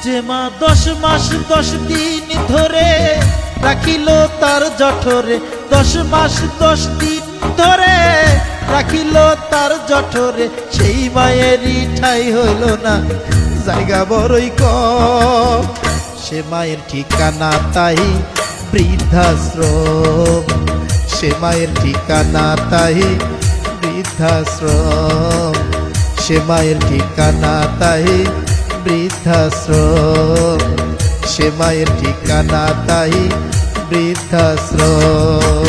যে মা 10 মাস 10 দিন ধরে রাখিল তার জঠরে, 10 মাস 10 দিন ধরে রাখিল তার জঠরে, সেই মায়েরই ঠাই হইল না জায়গা বড়ই কম। সে মায়ের ঠিকানা তাই বৃদ্ধাশ্রম, সে মায়ের ঠিকানা তাই বৃদ্ধাশ্রম, সে মায়ের ঠিকানা তাই বৃদ্ধাশ্রম, সে মায়ের ঠিকানা তাই বৃদ্ধাশ্রম।